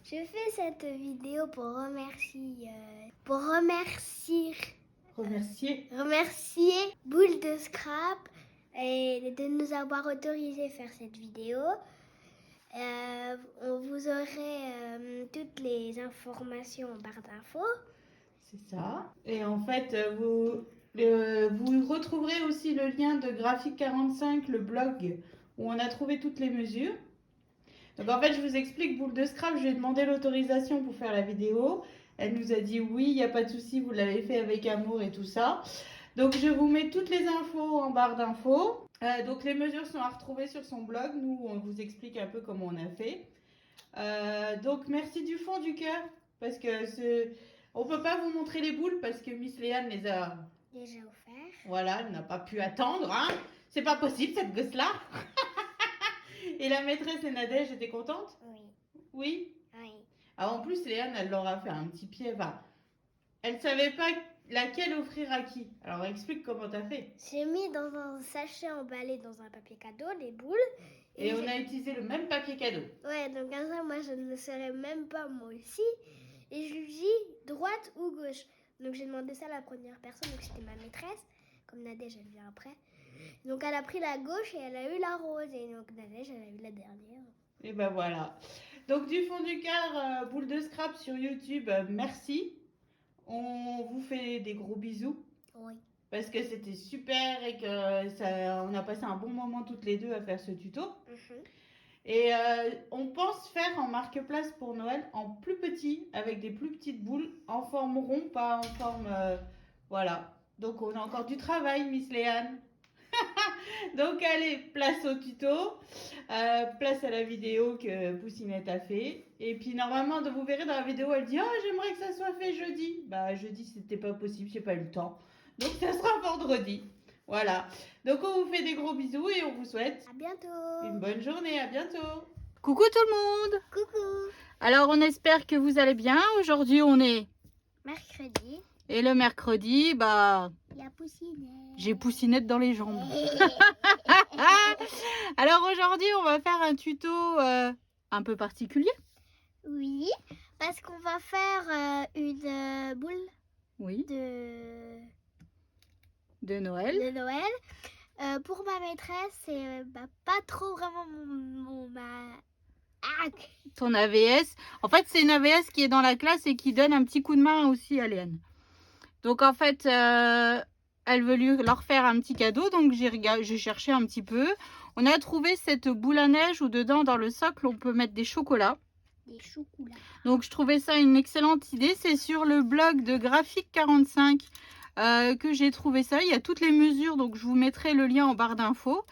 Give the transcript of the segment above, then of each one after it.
Je fais cette vidéo pour remercier Boule de Scrap et de nous avoir autorisé à faire cette vidéo. Vous aurez toutes les informations en barre d'infos. C'est ça. Et en fait, vous retrouverez aussi le lien de Graphique 45, le blog où on a trouvé toutes les mesures. Donc en fait, je vous explique, Boule de Scrap, je lui ai demandé l'autorisation pour faire la vidéo. Elle nous a dit oui, il n'y a pas de souci, vous l'avez fait avec amour et tout ça. Donc je vous mets toutes les infos en barre d'infos. Donc les mesures sont à retrouver sur son blog. Nous, on vous explique un peu comment on a fait. Donc merci du fond du cœur parce que on peut pas vous montrer les boules parce que Miss Léane les a déjà offert. Voilà, elle n'a pas pu attendre. Hein. C'est pas possible cette gosse-là. Et la maîtresse et Nadège étaient contentes? Oui. Oui. Oui. Ah, en plus, Léane, elle leur a fait un petit pied. Enfin, elle savait pas laquelle offrir à qui. Alors explique comment t'as fait. J'ai mis dans un sachet emballé dans un papier cadeau les boules. Et on a utilisé le même papier cadeau. Ouais, donc comme ça, moi, je ne le saurais même pas moi aussi. Et je lui dis droite ou gauche. Donc j'ai demandé ça à la première personne, donc c'était ma maîtresse. Comme Nadège, elle vient après. Donc elle a pris la gauche et elle a eu la rose. Et donc Nadège, elle a eu la dernière. Et ben voilà. Donc du fond du cœur, Boule de Scrap sur YouTube, merci. On vous fait des gros bisous. Oui. Parce que c'était super et on a passé un bon moment toutes les deux à faire ce tuto. Et on pense faire en marque-place pour Noël en plus petit, avec des plus petites boules, en forme rond, pas en forme... voilà. Donc on a encore du travail, Miss Léane. Donc allez, place au tuto, place à la vidéo que Poussinette a fait. Et puis normalement, vous verrez dans la vidéo, elle dit « Oh, j'aimerais que ça soit fait jeudi ». Bah jeudi, c'était pas possible, j'ai pas eu le temps. Donc ça sera vendredi. Voilà. Donc on vous fait des gros bisous et on vous souhaite à bientôt. Une bonne journée. À bientôt. Coucou tout le monde. Coucou. Alors on espère que vous allez bien. Aujourd'hui on est mercredi. Et le mercredi, bah... Il y a Poussinette. J'ai Poussinette dans les jambes. Alors aujourd'hui on va faire un tuto un peu particulier. Oui, parce qu'on va faire une boule Oui. De Noël. De Noël. Pour ma maîtresse, c'est pas trop vraiment ton AVS. En fait, c'est une AVS qui est dans la classe et qui donne un petit coup de main aussi à Léane. Donc en fait, elle veut leur faire un petit cadeau. Donc j'ai cherché un petit peu. On a trouvé cette boule à neige où dedans, dans le socle, on peut mettre des chocolats. Des chocolats. Donc je trouvais ça une excellente idée. C'est sur le blog de Graphique 45 que j'ai trouvé ça. Il y a toutes les mesures, donc je vous mettrai le lien en barre d'infos.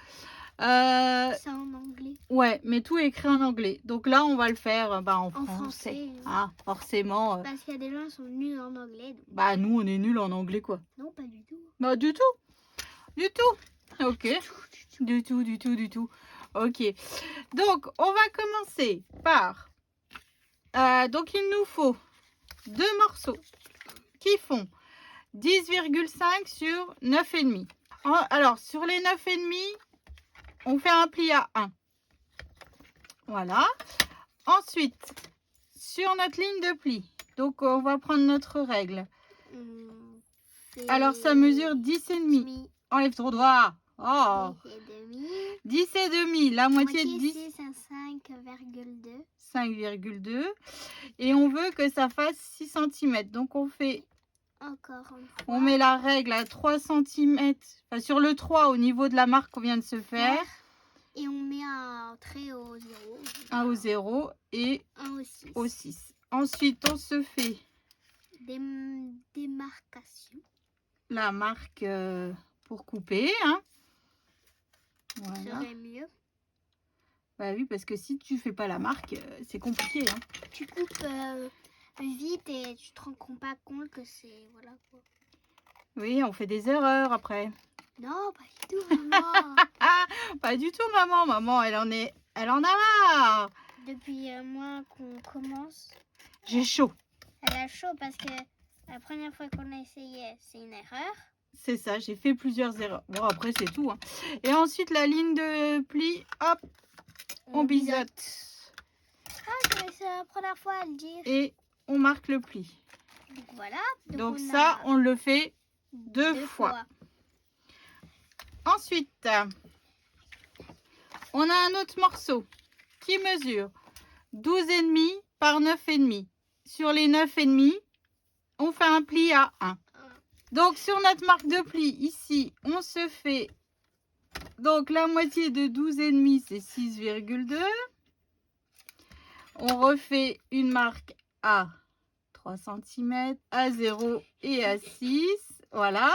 C'est en anglais. Ouais, mais tout est écrit en anglais. Donc là, on va le faire en français. Ah, forcément. Parce qu'il y a des gens qui sont nuls en anglais. Donc... Bah, nous, on est nuls en anglais, quoi. Non, pas du tout. Bah, du tout. Du tout. Ok. Du tout. Ok. Donc, on va commencer par... donc, il nous faut 2 morceaux qui font 10,5 sur 9,5. Alors, sur les 9,5, on fait un pli à 1. Voilà. Ensuite, sur notre ligne de pli, donc on va prendre notre règle. Alors, ça mesure 10,5. Enlève ton doigt. Oh. 10,5. La moitié de 10. C'est 5,2. 5,2. Et on veut que ça fasse 6 cm. Donc, on fait... Encore une fois. On met la règle à 3 cm. Enfin, sur le 3 au niveau de la marque qu'on vient de se faire. Et on met un trait au 0. Un au 0 et un au 6. Ensuite, on se fait des marcations. La marque pour couper. Hein. Voilà. Serait mieux. Bah oui, parce que si tu fais pas la marque, c'est compliqué. Hein. Tu coupes vite et tu te rends pas compte que c'est... Voilà quoi. Oui, on fait des erreurs après. Non, pas du tout, maman. Pas du tout, maman. Maman, elle en a marre. Depuis moi qu'on commence. J'ai chaud. Elle a chaud parce que la première fois qu'on a essayé, c'est une erreur. C'est ça, j'ai fait plusieurs erreurs. Bon, après, c'est tout. Hein. Et ensuite, la ligne de pli, hop, on biseaute. Ah, c'est la première fois à le dire. Et on marque le pli. Donc voilà. Donc ça, on le fait deux fois. Ensuite, on a un autre morceau qui mesure 12,5 par 9,5. Sur les 9,5, on fait un pli à 1. Donc sur notre marque de pli, ici, on se fait donc la moitié de 12,5, c'est 6,2. On refait une marque à 3 cm, à 0 et à 6. Voilà.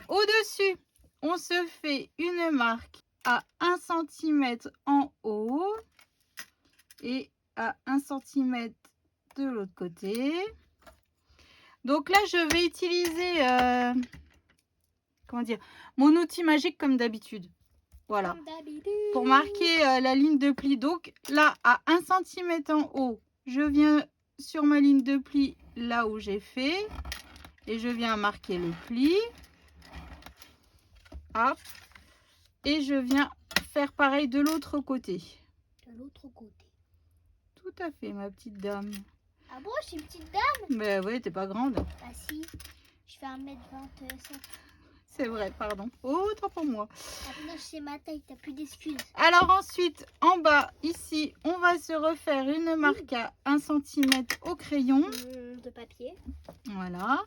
Au-dessus, on se fait une marque à 1 cm en haut et à 1 cm de l'autre côté. Donc là, je vais utiliser comment dire, mon outil magique comme d'habitude. Voilà. Pour marquer la ligne de pli. Donc là, à 1 cm en haut, je viens sur ma ligne de pli là où j'ai fait. Et je viens marquer le pli. Hop. Et je viens faire pareil de l'autre côté. De l'autre côté. Tout à fait, ma petite dame. Ah bon, je suis une petite dame? Mais ouais, t'es pas grande. Ah si, je fais 1m27. C'est vrai, pardon. Autant pour moi. Maintenant, je sais ma taille, t'as plus d'excuses. Alors ensuite, en bas, ici, on va se refaire une marque à 1 cm au crayon. De papier. Voilà.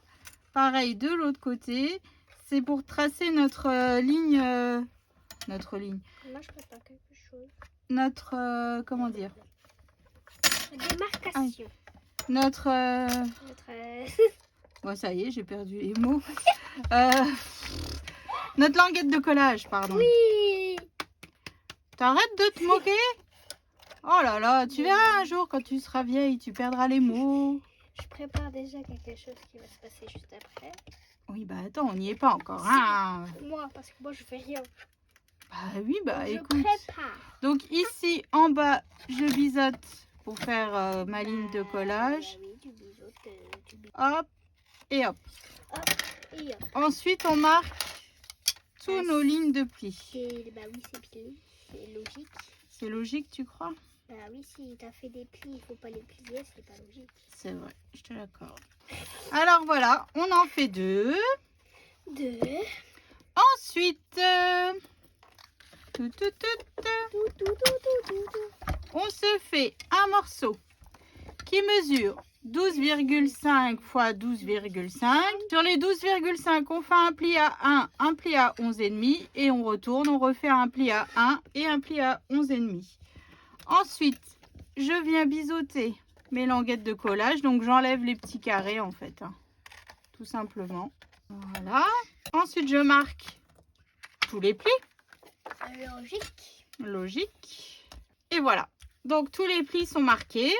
Pareil de l'autre côté. C'est pour tracer notre ligne. Notre ligne. Moi, je prépare quelque chose. Notre. Comment dire? Démarcation. Notre. Notre Ouais, ça y est, j'ai perdu les mots. Notre languette de collage, pardon. Oui. T'arrêtes de te moquer? Oh là là, tu verras un jour quand tu seras vieille, tu perdras les mots. Je prépare déjà quelque chose qui va se passer juste après. Oui, bah attends, on n'y est pas encore. Hein. Moi, parce que moi, je fais rien. Bah oui, bah Donc, écoute. je prépare. Donc ici, en bas, je biseaute pour faire ma ligne de collage. Oui, tu biseautes, tu biseautes. Hop, et hop. Hop, et hop. Ensuite, on marque tous nos lignes de pli. Bah oui, c'est pli. C'est logique. C'est logique, tu crois? Bah oui, si tu as fait des plis, il faut pas les plier, c'est pas logique. C'est vrai, je te l'accorde. Alors voilà, on en fait deux. Deux. Ensuite, on se fait un morceau qui mesure 12,5 x 12,5. Sur les 12,5, on fait un pli à 1, un pli à 11,5 et on retourne, on refait un pli à 1 et un pli à 11,5. Ensuite, je viens biseauter mes languettes de collage, donc j'enlève les petits carrés en fait, hein, tout simplement. Voilà. Ensuite, je marque tous les plis. Logique. Logique. Et voilà. Donc tous les plis sont marqués.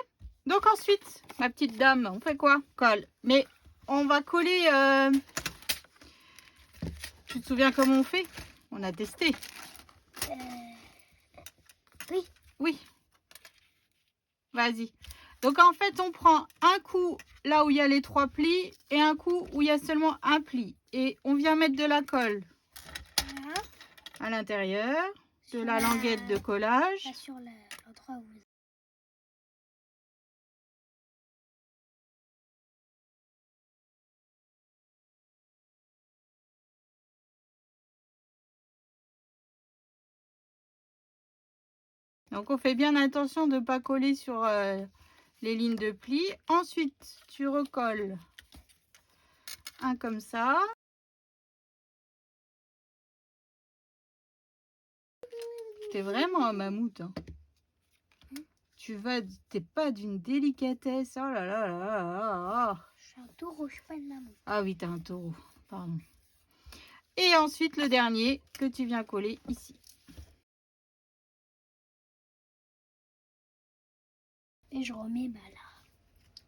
Donc ensuite, ma petite dame, on fait quoi? Colle. Mais on va coller... Tu te souviens comment on fait? On a testé. Oui. Oui. Vas-y. Donc en fait, on prend un coup là où il y a les 3 plis et un coup où il y a seulement un pli. Et on vient mettre de la colle Voilà. à l'intérieur de la languette de collage. Pas sur l'endroit où vous... Donc on fait bien attention de ne pas coller sur les lignes de pli. Ensuite, tu recolles un comme ça. T'es vraiment un mammouth. Hein. T'es pas d'une délicatesse. Oh là là là là là. Je suis un taureau, je suis pas une mammouth. Ah oui, t'es un taureau. Pardon. Et ensuite, le dernier que tu viens coller ici. Et je remets là.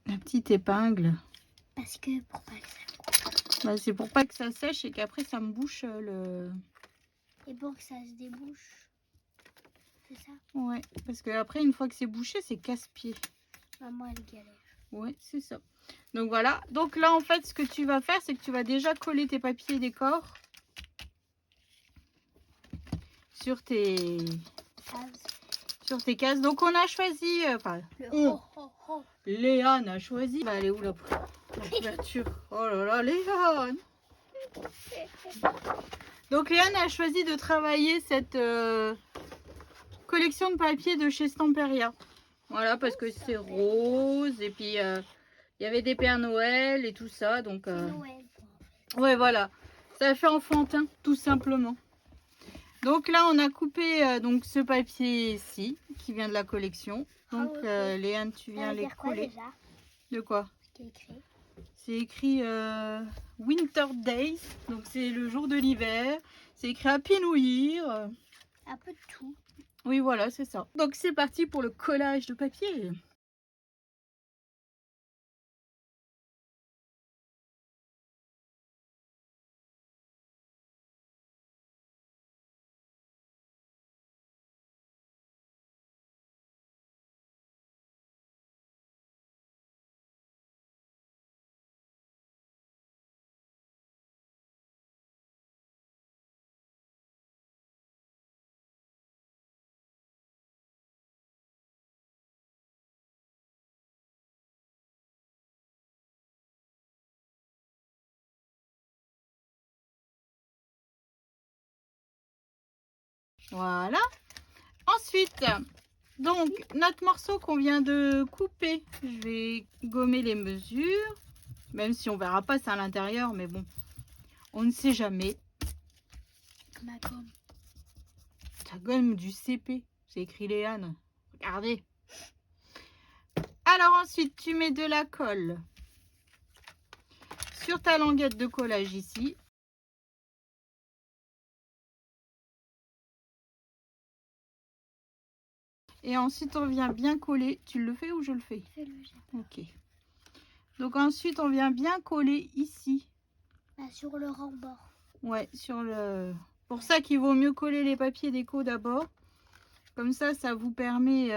La petite épingle. Parce que pour pas que ça... Bah, c'est pour pas que ça sèche et qu'après ça me bouche le... Et pour que ça se débouche. C'est ça? Ouais, parce que après une fois que c'est bouché, c'est casse-pied. Maman, elle galère. Ouais, c'est ça. Donc voilà. Donc là, en fait, ce que tu vas faire, c'est que tu vas déjà coller tes papiers décor sur tes sur tes cases. Donc on a choisi, Léane a choisi. Bah, elle est où la couverture? Oh là là, Léane. Donc Léane a choisi de travailler cette collection de papier de chez Stamperia. Voilà, parce que c'est rose et puis il y avait des Pères Noël et tout ça. Donc ouais, voilà, ça fait enfantin tout simplement. Donc là on a coupé donc ce papier-ci qui vient de la collection. Donc Léane, tu viens les coller. Déjà De quoi? Écrit. C'est écrit Winter Days, donc c'est le jour de l'hiver. C'est écrit Happy New Year. Un peu de tout. Oui, voilà, c'est ça. Donc c'est parti pour le collage de papier. Voilà. Ensuite, donc notre morceau qu'on vient de couper, je vais gommer les mesures, même si on verra pas ça à l'intérieur, mais bon, on ne sait jamais. Ma gomme. Ta gomme du CP, c'est écrit Léane. Regardez. Alors ensuite, tu mets de la colle sur ta languette de collage ici. Et ensuite, on vient bien coller. Tu le fais ou je le fais? Fais-le. Ok. Donc ensuite, on vient bien coller ici. Sur le rembord. Ouais, sur le... Pour ça qu'il vaut mieux coller les papiers déco d'abord. Comme ça vous permet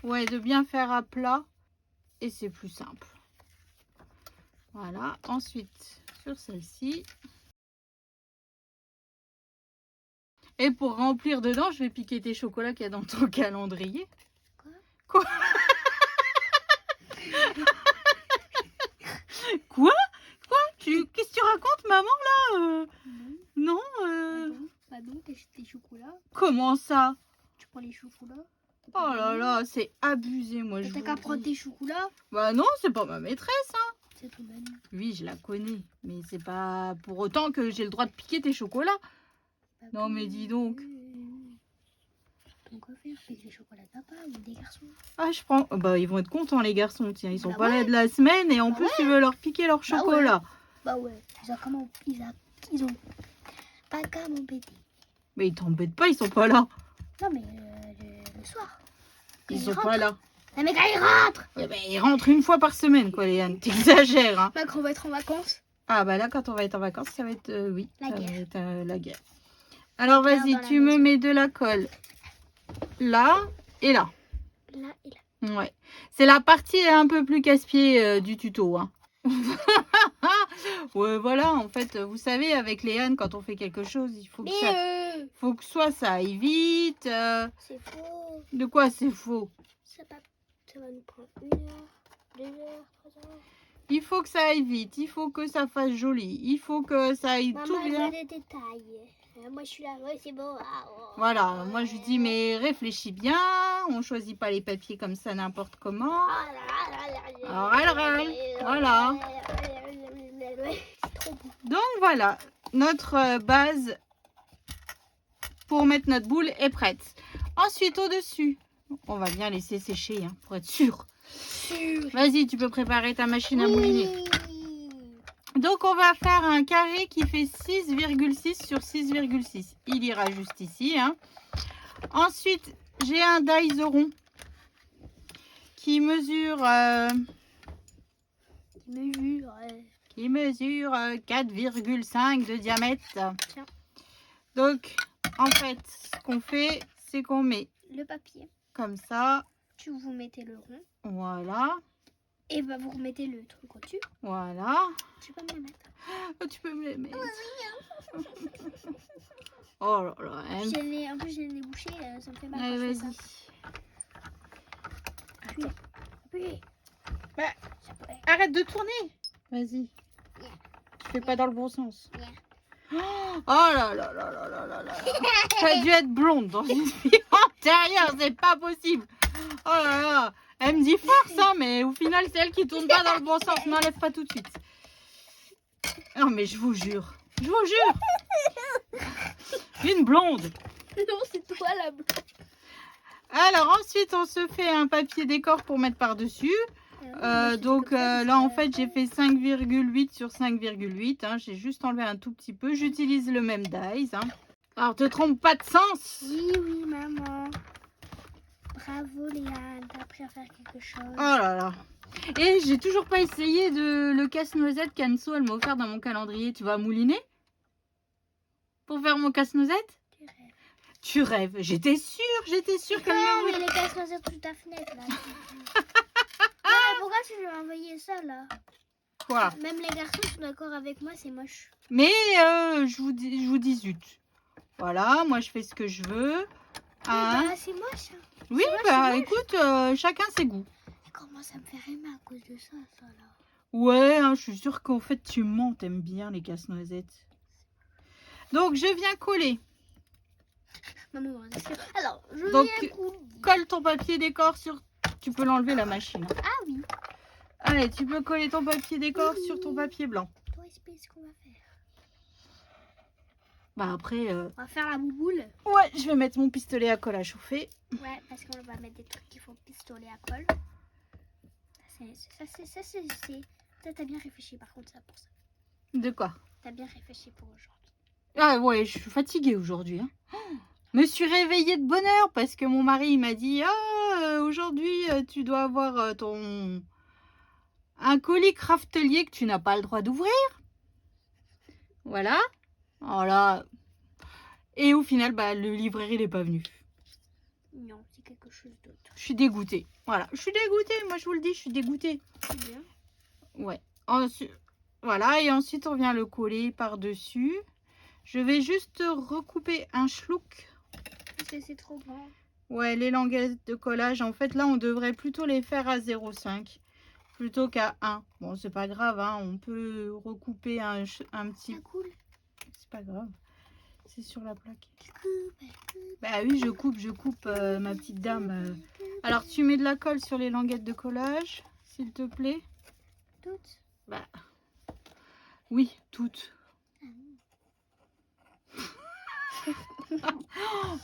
ouais, de bien faire à plat. Et c'est plus simple. Voilà. Ensuite, sur celle-ci. Et pour remplir dedans, je vais piquer tes chocolats qu'il y a dans ton calendrier. Quoi? Quoi? Qu'est-ce que tu racontes, maman, là Non. Bah non, tes chocolats. Comment ça? Tu prends les chocolats. Oh là là, c'est abusé, moi. T'as qu'à prendre tes chocolats. Bah non, c'est pas ma maîtresse, hein. C'est ton ami. Oui, je la connais, mais c'est pas pour autant que j'ai le droit de piquer tes chocolats. Bah, non, mais dis donc. Donc quoi faire? Fais des chocolats de papa ou des garçons. Ah, je prends. Bah, ils vont être contents, les garçons. Tiens, ils sont bah pas ouais. là de la semaine et en Bah plus, ouais. tu veux leur piquer leur chocolat. Bah ouais. Ils ont pas qu'à m'embêter. Mais ils t'embêtent pas, ils sont pas là. Non, mais le soir. Ils sont pas là. Non, mais quand ils rentrent. Ouais, bah, ils rentrent une fois par semaine, quoi, Léane. T'exagères, hein. Bah, quand on va être en vacances. Ah, bah là, quand on va être en vacances, ça va être. Oui, La ça guerre. va être la guerre. Alors, vas-y, dans la tu me maison. mets de la colle là et là. Là et là. Ouais. C'est la partie un peu plus casse-pied du tuto, hein. Ouais, voilà, en fait, vous savez, avec Léane, quand on fait quelque chose, il faut que faut que soit ça aille vite. C'est faux. De quoi c'est faux? Ça va nous prendre 1 heure, 2 heures, 3 heures. Il faut que ça aille vite, il faut que ça fasse joli, il faut que ça aille tout bien. Maman, des détails. Moi, je suis là, ouais, c'est bon. Voilà, moi je lui dis, mais réfléchis bien, on choisit pas les papiers comme ça n'importe comment. Alors elle râle, voilà. Donc voilà, notre base pour mettre notre boule est prête. Ensuite, au-dessus, on va bien laisser sécher hein, pour être sûr. Vas-y, tu peux préparer ta machine à mouliner. Donc, on va faire un carré qui fait 6,6 sur 6,6. Il ira juste ici. Hein. Ensuite, j'ai un daiseron qui mesure... Qui mesure 4,5 de diamètre. Tiens. Donc, en fait, ce qu'on fait, c'est qu'on met le papier. Comme ça. Vous mettez le rond. Voilà. Et bah, vous remettez le truc au-dessus. Voilà. Tu peux me les mettre. Oh, tu peux me les mettre. Oh là là. En plus, j'ai les bouchées, ça me fait mal. Allez, vas-y. Oui. Bah, Ça pourrait. arrête de tourner. Vas-y. Tu fais pas dans le bon sens. Oh là là là là là là là. Tu as dû être blonde dans une vie antérieure, c'est pas possible. Oh là là. Elle me dit force, hein, mais au final, c'est elle qui tourne pas dans le bon sens. N'enlève pas tout de suite. Non, mais je vous jure. Je vous jure. Une blonde. Non, c'est toi la blonde. Alors ensuite, on se fait un papier décor pour mettre par-dessus. Donc là, en fait, j'ai fait 5,8 sur 5,8. Hein. J'ai juste enlevé un tout petit peu. J'utilise le même dies. Hein. Alors, te trompe pas de sens. Oui, oui, maman. Bravo, Léane. T'as appris à faire quelque chose. Oh là là. Et j'ai toujours pas essayé de le casse-noisette qu'Anso, elle m'a offert dans mon calendrier. Tu vas mouliner pour faire mon casse-noisette? Tu rêves. J'étais sûre qu'elle Non, me... mais les casse-noisettes sous ta fenêtre, là. Non, mais pourquoi tu lui as envoyé ça, là? Voilà. Même les garçons sont d'accord avec moi, c'est moche. Mais je vous dis zut. Voilà, moi je fais ce que je veux. Hein. Bah, c'est moche. Hein. Oui, moche, bah c'est moche. écoute, chacun ses goûts. Mais comment ça me fait aimer à cause de ça, là? Ouais, hein, je suis sûre qu'en fait tu mens, t'aimes bien les casse-noisettes. Donc je viens coller. Maman, alors, je Donc, viens couler. colle ton papier décor sur... Tu peux l'enlever la machine. Ah oui. Allez, tu peux coller ton papier décor sur ton papier blanc. Toi, explique ce qu'on va faire. Bah après... On va faire la bouboule. Ouais, je vais mettre mon pistolet à colle à chauffer. Ouais, parce qu'on va mettre des trucs qui font pistolet à colle. Ça, t'as bien réfléchi par contre, ça pour ça. De quoi? T'as bien réfléchi pour aujourd'hui. Ah ouais, je suis fatiguée aujourd'hui. Hein. Me suis réveillée de bonne heure parce que mon mari il m'a dit aujourd'hui tu dois avoir un colis craftelier que tu n'as pas le droit d'ouvrir. Voilà. Voilà. Et au final, bah, le livreur il n'est pas venu. Non, c'est quelque chose d'autre. Je suis dégoûtée. Voilà, je suis dégoûtée. Moi je vous le dis, je suis dégoûtée. C'est bien. Ouais. Ensuite, voilà, et ensuite on vient le coller par-dessus. Je vais juste recouper un schlouk. C'est trop grand. Ouais, les languettes de collage, en fait, là, on devrait plutôt les faire à 0,5 plutôt qu'à 1. Bon, c'est pas grave, hein, on peut recouper un petit... Ça coule. C'est pas grave, c'est sur la plaque. Coupe. Bah oui, je coupe, ma petite dame. Alors, tu mets de la colle sur les languettes de collage, s'il te plaît. Toutes. Bah, oui, toutes.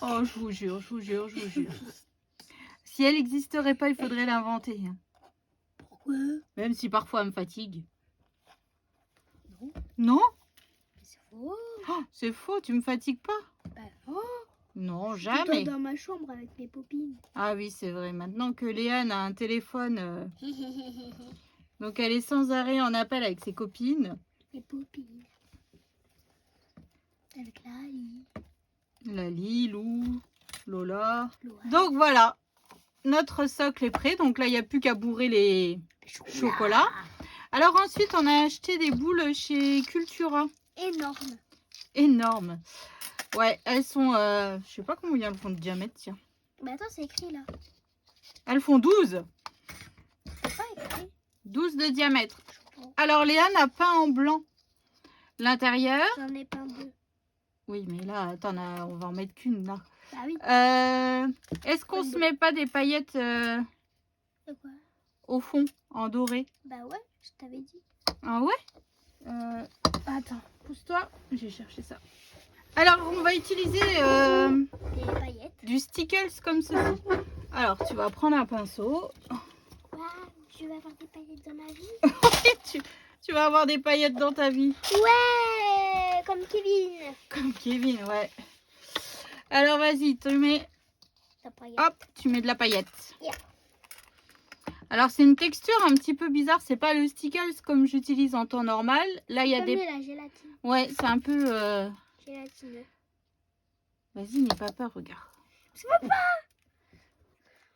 Oh, je vous jure. Si elle n'existerait pas, il faudrait l'inventer. Hein. Pourquoi? Même si parfois elle me fatigue. Non. Non? C'est faux. Oh, c'est faux, tu me fatigues pas? Bah non. Non, Je suis tout le jamais. temps dans ma chambre avec mes copines. Ah oui, c'est vrai. Maintenant que Léane a un téléphone, donc elle est sans arrêt en appel avec ses copines. Les copines. Avec Lali. Lali, Lou, Lola. Loa. Donc voilà, notre socle est prêt. Donc là, il n'y a plus qu'à bourrer les chocolats. Alors ensuite, on a acheté des boules chez Cultura. Énorme. Énormes. Ouais, elles sont, je sais pas combien elles font de diamètre, tiens. Bah attends, c'est écrit là. Elles font 12. C'est pas écrit. 12 de diamètre. Alors Léane a peint en blanc l'intérieur. J'en ai peint deux. Oui, mais là, attends, on va en mettre qu'une là. Bah oui. Est-ce qu'on se met pas des paillettes De quoi? au fond, en doré? Bah ouais, je t'avais dit. Ah ouais? Attends, pousse-toi. J'ai cherché ça. Alors, on va utiliser Des paillettes. du stickles comme ceci. Alors, tu vas prendre un pinceau. Waouh, je vais avoir des paillettes dans ma vie. tu vas avoir des paillettes dans ta vie. Ouais, comme Kevin. Comme Kevin, ouais. Alors, vas-y, tu mets... Ta paillette. Hop, tu mets de la paillette. Yeah. Alors, c'est une texture un petit peu bizarre. C'est pas le stickles comme j'utilise en temps normal. Là, il y a Comme des... la gélatine. Ouais, c'est un peu... Gélatineux. Vas-y, n'aie pas peur, regarde. C'est pas pas.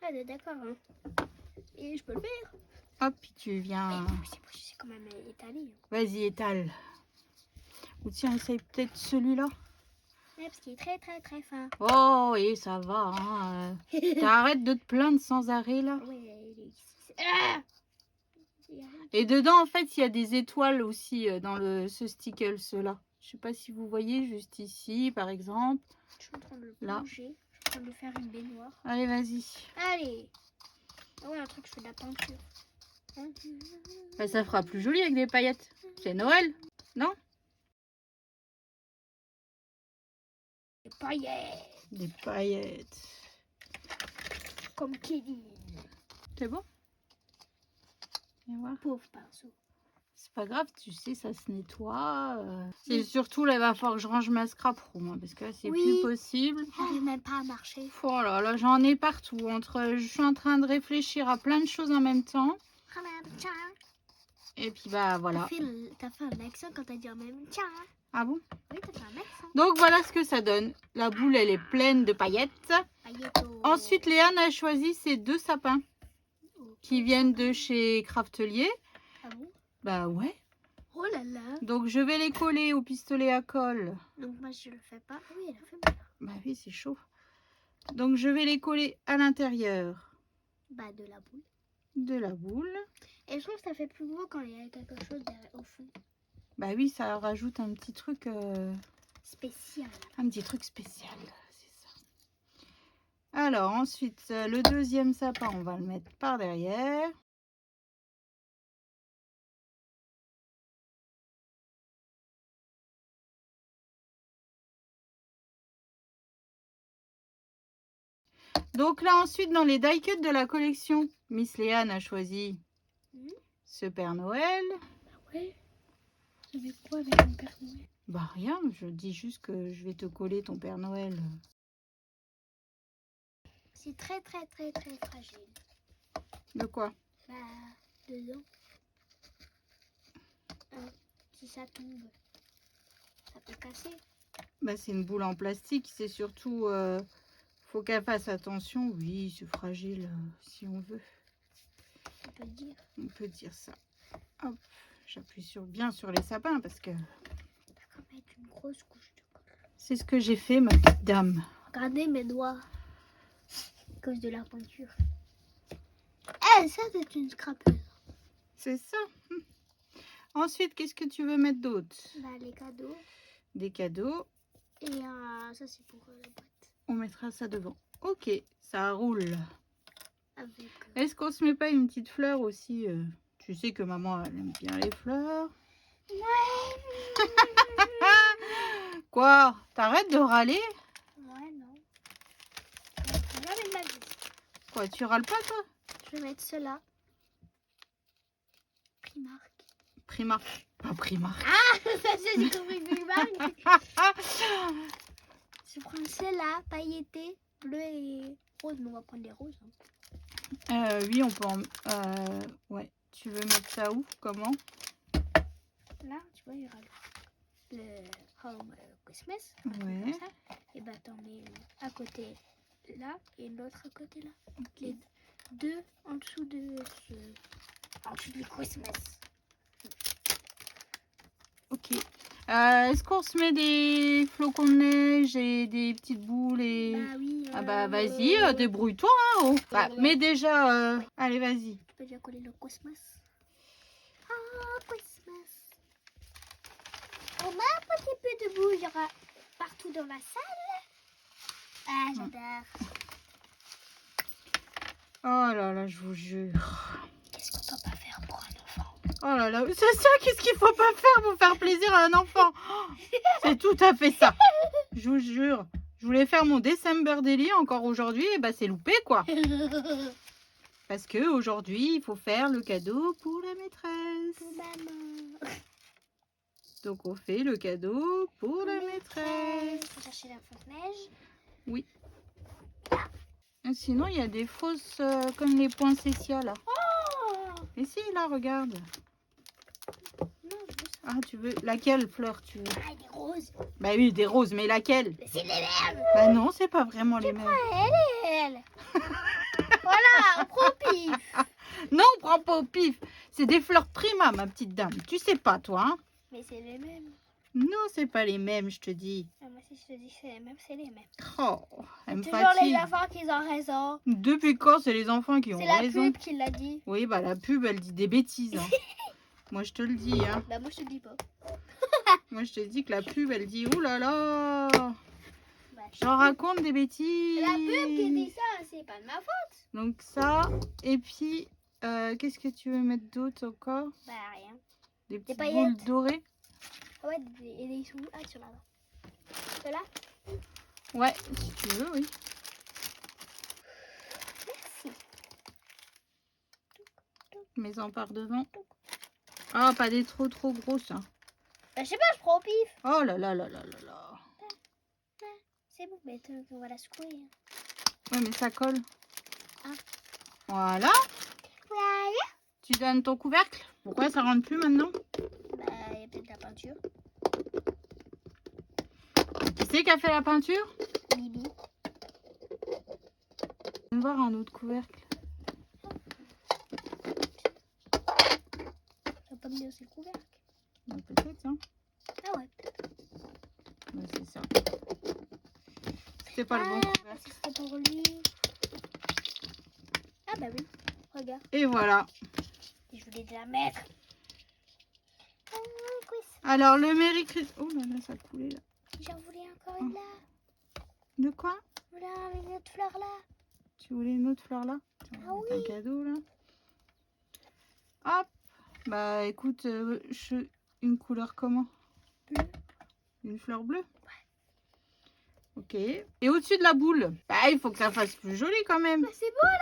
Ah, d'accord. Hein. Et je peux le faire. Hop, puis tu viens... C'est quand même étalé. Vas-y, étale. Ou tiens, essaye peut-être celui-là. Ouais, parce qu'il est très très très fin. Oh, et ça va. Hein. T'arrêtes de te plaindre sans arrêt, là. Ouais, Ah. Et dedans, en fait, il y a des étoiles aussi dans ce stickle, ceux-là. Je sais pas si vous voyez, juste ici, par exemple. Je suis en train de le Là. plonger. Je suis en train de faire une baignoire. Allez, vas-y. Allez. Ah ouais, un truc, je fais de la peinture. Bah, ça fera plus joli avec des paillettes. C'est Noël, non? Des paillettes. Des paillettes. Comme Kevin. C'est bon? Viens voir. Pauvre pinceau. C'est pas grave, tu sais, ça se nettoie. C'est surtout là, il va falloir que je range ma scrap room, hein, parce que là, c'est plus possible. J'arrive même pas à marcher. Oh là là, j'en ai partout. Je suis en train de réfléchir à plein de choses en même temps. Et puis bah voilà. T'as fait un accent quand t'as dit en même temps. Ah bon? Oui, t'as fait un accent. Donc voilà ce que ça donne. La boule, elle est pleine de paillettes. Pailletto. Ensuite, Léane a choisi ces 2 sapins qui viennent de chez Craftelier. Ah bon? Bah ouais. Oh là là. Donc je vais les coller au pistolet à colle. Donc moi je le fais pas. Ah oui, elle a fait mal. Bah oui, c'est chaud. Donc je vais les coller à l'intérieur Bah de la boule. de la boule. Et je trouve que ça fait plus beau quand il y a quelque chose derrière, au fond. Bah oui, ça rajoute un petit truc Spécial. un petit truc spécial, c'est ça. Alors ensuite, le deuxième sapin, on va le mettre par derrière. Donc là ensuite, dans les die cuts de la collection, Miss Léane a choisi ce Père Noël. Bah ouais. Ça fait quoi avec mon Père Noël? Bah rien, je dis juste que je vais te coller ton Père Noël. C'est très très très très fragile. De quoi? Bah dedans. Si ça tombe, ça peut casser. Bah c'est une boule en plastique, c'est surtout... faut qu'elle fasse attention. Oui, c'est fragile si on veut. On peut dire. On peut dire ça. Hop, j'appuie bien sur les sapins parce que T'as qu'à mettre une grosse couche de colle. c'est ce que j'ai fait, ma petite dame. Regardez mes doigts. À cause de la peinture. Eh, ça c'est une scrapeuse. C'est ça. Ensuite, qu'est-ce que tu veux mettre d'autre? Bah les cadeaux. Des cadeaux. Et ça c'est pour la boîte. On mettra ça devant. Ok, ça roule. Avec. Est-ce qu'on se met pas une petite fleur aussi? Tu sais que maman, elle aime bien les fleurs. Ouais. Quoi? T'arrêtes de râler? Ouais, non. Jamais de ma vie. Quoi, tu râles pas, toi? Je vais mettre cela. Primark. Primark. Pas Primark. Ah, j'ai compris Primark. Je prends celle-là, pailletée, bleu et rose. Mais on va prendre les roses. Hein. Oui, on peut en... ouais. Tu veux mettre ça où? Comment? Là, tu vois, il y aura le Home Christmas. Ouais. Comme ça. Et bah, t'en mets à côté là et l'autre à côté là. Ok. Les deux en dessous de ce. En dessous du Christmas. Ok. Est-ce qu'on se met des flocons de neige et des petites boules et... Bah oui. Ah bah vas-y, débrouille-toi. Hein, oh. Bah, mais déjà, allez, vas-y. Tu peux déjà coller le Christmas. Ah, Christmas. On met un petit peu de boue, il y aura partout dans la salle. Ah, j'adore. Oh là là, je vous jure. Qu'est-ce qu'on peut pas faire pour un enfant? Oh là là, c'est ça, qu'est-ce qu'il faut pas faire pour faire plaisir à un enfant? C'est tout à fait ça. Je vous jure. Je voulais faire mon December Daily encore aujourd'hui, et bah c'est loupé quoi. Parce que aujourd'hui, il faut faire le cadeau pour la maîtresse. Pour maman. Donc on fait le cadeau pour la maîtresse. Faut chercher la fausse neige. Oui. Sinon, il y a des fausses comme les poinsettias là. Oh! Et si, là, regarde. Non, je veux ça. Ah, tu veux laquelle fleur tu veux? Ah, des roses. Bah oui, des roses, mais laquelle? C'est les mêmes. Bah non, c'est pas vraiment les mêmes. Elle et elle. Voilà, on prend au pif. Non, on prend pas au pif. C'est des fleurs Prima, ma petite dame. Tu sais pas, toi, hein? Mais c'est les mêmes. Non, c'est pas les mêmes, je te dis. Ah, moi, si je te dis que c'est les mêmes, c'est les mêmes. Oh, elle me Toujours les fatigue. enfants qui ont raison. Depuis quand c'est les enfants qui ont C'est la raison? pub qui l'a dit. Oui, bah la pub, elle dit des bêtises. Hein. Moi, je te le dis. Hein. Bah, moi, je te dis pas. Moi, je te dis que la pub, elle dit, ouh là là, Bah, j'en raconte des bêtises. c'est la pub qui dit ça, c'est pas de ma faute. Donc ça, et puis, qu'est-ce que tu veux mettre d'autre encore? Bah, rien. Des petites paillettes. boules dorées? Ah ouais, et des sous. Ah, sur là-bas. Ceux-là? Ouais, si tu veux, oui. Merci. Mets-en par devant. Ah, pas des trop grosses. Hein. Bah, je sais pas, je prends au pif. Oh là là là là là là. C'est bon, mais on va la secouer. Ouais, mais ça colle. Ah. Voilà. Voilà. Tu donnes ton couvercle. Pourquoi ça rentre plus maintenant? Bah, il y a peut-être de la peinture. Qui c'est qui a fait la peinture? Bibi. On va voir un autre couvercle. Tu vas pas me dire c'est le couvercle. Ouais, peut-être, hein. Ah ouais. Ouais, c'est ça. C'était pas le bon couvercle. C'était pour lui. Ah bah oui. Regarde. Et voilà. Je voulais déjà mettre. Alors, le Merry Christmas. Oh là là, ça a coulé là. J'en voulais encore une là. De quoi? Voilà, une autre fleur là. Tu voulais une autre fleur là? Ah oui. Un cadeau là. Hop. Bah écoute, une couleur comment? Bleu. Une fleur bleue? Ouais. Ok. Et au-dessus de la boule? Bah il faut que ça fasse plus joli quand même. Bah, c'est beau là.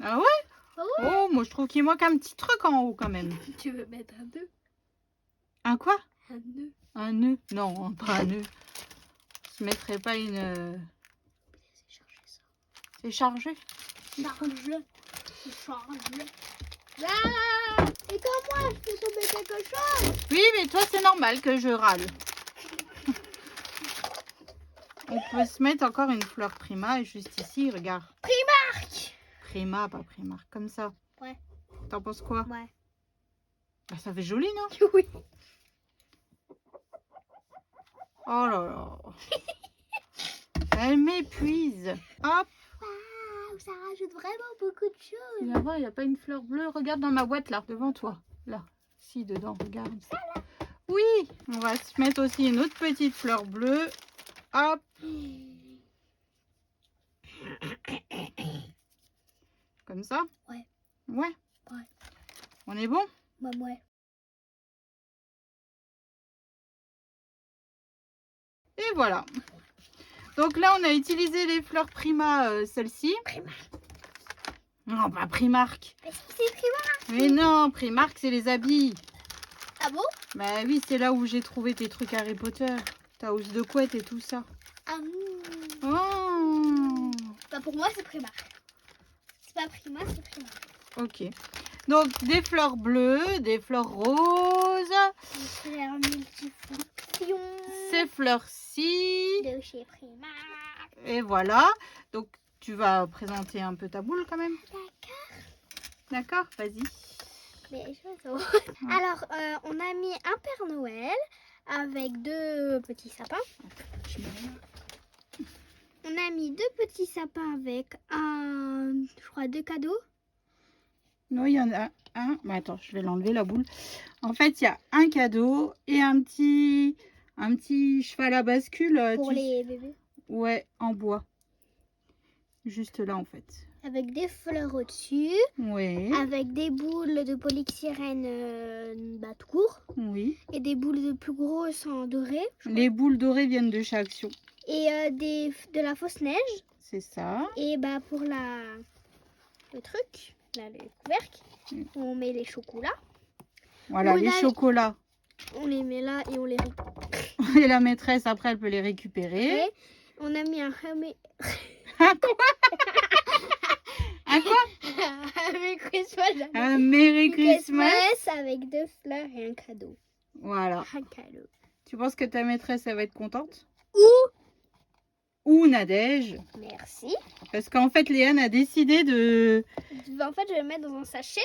Ah ouais? Ah ouais. Oh, moi je trouve qu'il manque un petit truc en haut quand même. Tu veux mettre un nœud? Un quoi? Un nœud. Un nœud? Non, pas un nœud. Je mettrais pas une... C'est chargé ça. C'est chargé? Chargé. C'est chargé. Ah! Et quand moi je fais tomber quelque chose. Oui, mais toi c'est normal que je râle. On peut se mettre encore une fleur Prima juste ici, regarde. Primark. Prima, pas Primark, comme ça. Ouais. T'en penses quoi? Ouais. Bah, ça fait joli, non? Oui. Oh là là. Elle m'épuise. Hop. Waouh, ça rajoute vraiment beaucoup de choses. Tu vas voir, il n'y a pas une fleur bleue. Regarde dans ma boîte là, devant toi. Là. Si, dedans, regarde. Oui, on va se mettre aussi une autre petite fleur bleue. Hop. Comme ça? Ouais. Ouais. Ouais. On est bon? Bah ouais. Et voilà. Donc là, on a utilisé les fleurs Prima, celle-ci. Primark. Non, pas Primark. Est-ce que c'est Primark? Mais non, Primark, c'est les habits. Ah bon? Bah oui, c'est là où j'ai trouvé tes trucs Harry Potter. Ta housse de couette et tout ça. Ah Oh. bah pour moi c'est Primark. C'est pas Prima, c'est Primark. Ok. Donc, des fleurs bleues, des fleurs roses. Des fleurs multifonctions. Ces fleurs-ci. De chez Primark. Et voilà. Donc, tu vas présenter un peu ta boule quand même. D'accord. D'accord, vas-y. Mais alors, on a mis un Père Noël avec deux petits sapins. On a mis deux petits sapins avec je crois, deux cadeaux. Non, il y en a un. Mais attends, je vais l'enlever la boule. En fait, il y a un cadeau et un petit cheval à bascule. Pour les bébés. Ouais, en bois. Juste là, en fait. Avec des fleurs au-dessus. Ouais. Avec des boules de polystyrène tout court. Oui. Et des boules de plus grosses en doré. Les boules dorées viennent de chez Action. Et de la fausse neige. C'est ça. Et bah pour le truc, là, le couvercle, on met les chocolats. Voilà, les chocolats. On les met là et on les Et la maîtresse, après, elle peut les récupérer. Et on a mis un Un quoi? Un quoi? Merry Christmas. Un Merry Christmas. Avec deux fleurs et un cadeau. Voilà. Un cadeau. Tu penses que ta maîtresse, elle va être contente? Ou Ou Nadège? merci. Parce qu'en fait, Léane a décidé de... En fait, je vais le mettre dans un sachet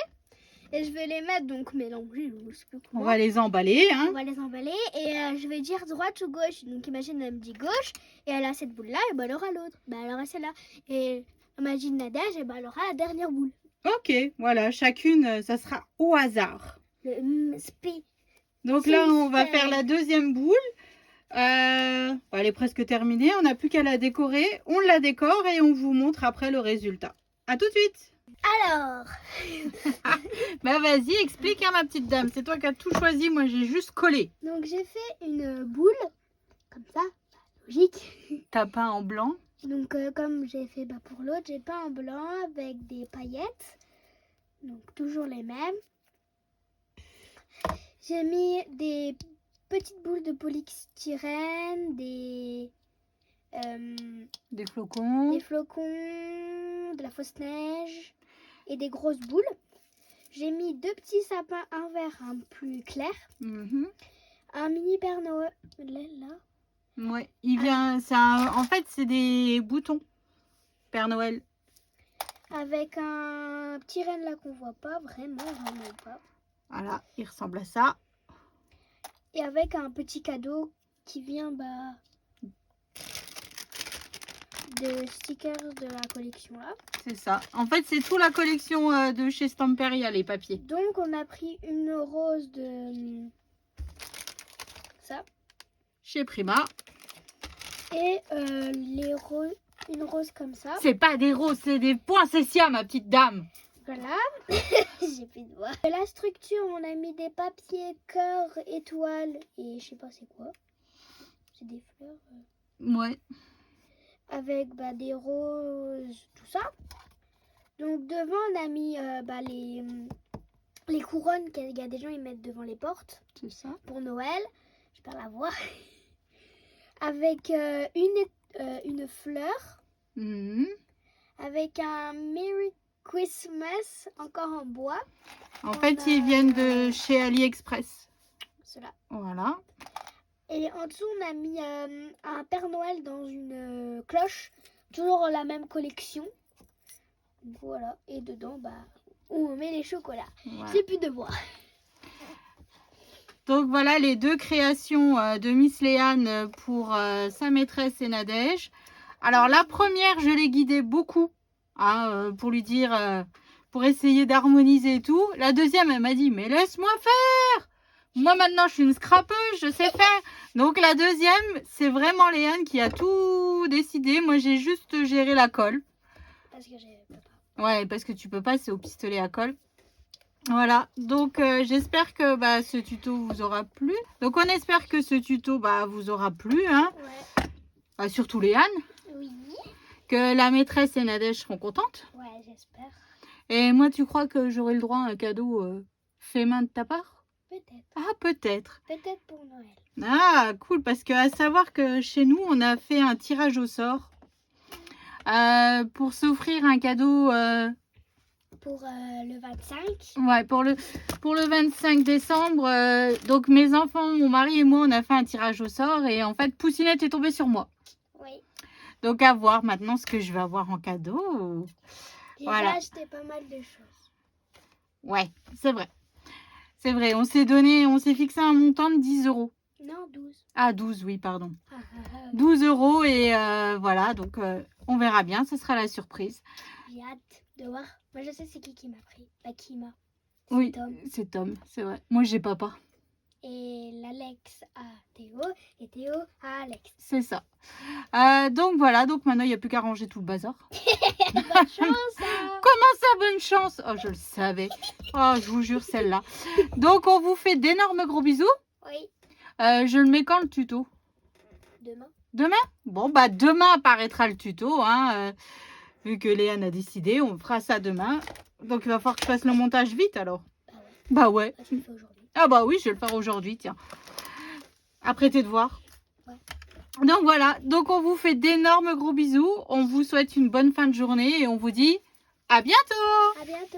Et je vais les mettre, donc mélanger, je sais plus On comment. va les emballer, hein. On va les emballer et je vais dire droite ou gauche. Donc imagine, elle me dit gauche et elle a cette boule-là, et ben elle aura l'autre. Ben elle aura celle-là. Et imagine Nadège, et ben elle aura la dernière boule. Ok, voilà, chacune, ça sera au hasard. Le spé. Donc là, on va faire la deuxième boule. Elle est presque terminée, on n'a plus qu'à la décorer. On la décore et on vous montre après le résultat. À tout de suite. Alors, Bah vas-y, explique hein, ma petite dame. C'est toi qui as tout choisi, moi j'ai juste collé. donc j'ai fait une boule, comme ça, logique. T'as peint en blanc. Donc comme j'ai fait pour l'autre, j'ai peint en blanc avec des paillettes. Donc toujours les mêmes. J'ai mis des petites boules de polystyrène, des flocons. des flocons, de la fausse neige et des grosses boules. J'ai mis 2 petits sapins, un vert, un plus clair, un mini Père Noël là. Ouais, il vient. En fait, c'est des boutons Père Noël. Avec un petit renne là qu'on voit pas vraiment pas. Voilà, il ressemble à ça. Et avec un petit cadeau qui vient de stickers de la collection là. C'est ça. En fait, c'est toute la collection de chez Stamperia, les papiers. Donc, on a pris une rose de ça. Chez Prima. Et une rose comme ça. C'est pas des roses, c'est des poinsettias, ma petite dame. Voilà. J'ai plus de doigts. La structure, on a mis des papiers, cœur, étoile et je sais pas c'est quoi. C'est des fleurs. Ouais. Avec des roses, tout ça. Donc devant, on a mis les couronnes qu'il y a des gens ils mettent devant les portes. C'est ça. Pour Noël. Je perds la voix. Avec une fleur. Avec un Merry Christmas encore en bois. En fait, ils viennent de chez AliExpress. Cela. Voilà. Et en dessous, on a mis un Père Noël dans une cloche. Toujours la même collection. Voilà. Et dedans, on met les chocolats. Voilà. J'ai plus de voix. Donc voilà les deux créations de Miss Léane pour sa maîtresse et Nadège. Alors la première, je l'ai guidée beaucoup pour lui dire, pour essayer d'harmoniser et tout. La deuxième, elle m'a dit, mais laisse-moi faire. Moi maintenant, je suis une scrapeuse, je sais faire. Donc la deuxième, c'est vraiment Léane qui a tout décidé. Moi, j'ai juste géré la colle. Parce que je peux pas. Ouais, parce que tu peux pas, c'est au pistolet à colle. Voilà, donc j'espère que ce tuto vous aura plu. Donc on espère que ce tuto vous aura plu. Hein. Ouais. Surtout Léane. Oui. Que la maîtresse et Nadège seront contentes. Ouais, j'espère. Et moi, tu crois que j'aurai le droit à un cadeau fait main de ta part? Peut-être. Ah, peut-être. Peut-être pour Noël. Ah, cool, parce que à savoir que chez nous, on a fait un tirage au sort pour s'offrir un cadeau... Pour le 25. Ouais, pour le 25 décembre. Donc mes enfants, mon mari et moi, on a fait un tirage au sort. Et en fait, Poussinette est tombée sur moi. Oui. Donc à voir maintenant ce que je vais avoir en cadeau. J'ai acheté pas mal de choses. Ouais, c'est vrai. C'est vrai, on s'est fixé un montant de 10 €. Non, 12. Ah, 12, oui, pardon. 12 € et voilà, donc on verra bien, ce sera la surprise. J'ai hâte de voir. Moi, je sais c'est qui m'a pris. Qui m'a. Oui, c'est Tom, c'est vrai. Moi, j'ai papa. Et l'Alex à Théo et Théo à Alex. C'est ça. Donc voilà, donc maintenant, il n'y a plus qu'à ranger tout le bazar. Bonne chance hein. Comment ça, bonne chance? Oh, je le savais. Oh, je vous jure, celle-là. Donc, on vous fait d'énormes gros bisous. Oui. Je le mets quand, le tuto? Demain. Demain? Bon, demain apparaîtra le tuto, hein. Vu que Léane a décidé, on fera ça demain. Donc, il va falloir que je fasse le montage vite, alors. Bah ouais. Tu le fais aujourd'hui. Ah bah oui, je vais le faire aujourd'hui, tiens. Après tes devoirs. Ouais. Donc voilà, donc on vous fait d'énormes gros bisous. On vous souhaite une bonne fin de journée et on vous dit à bientôt. À bientôt.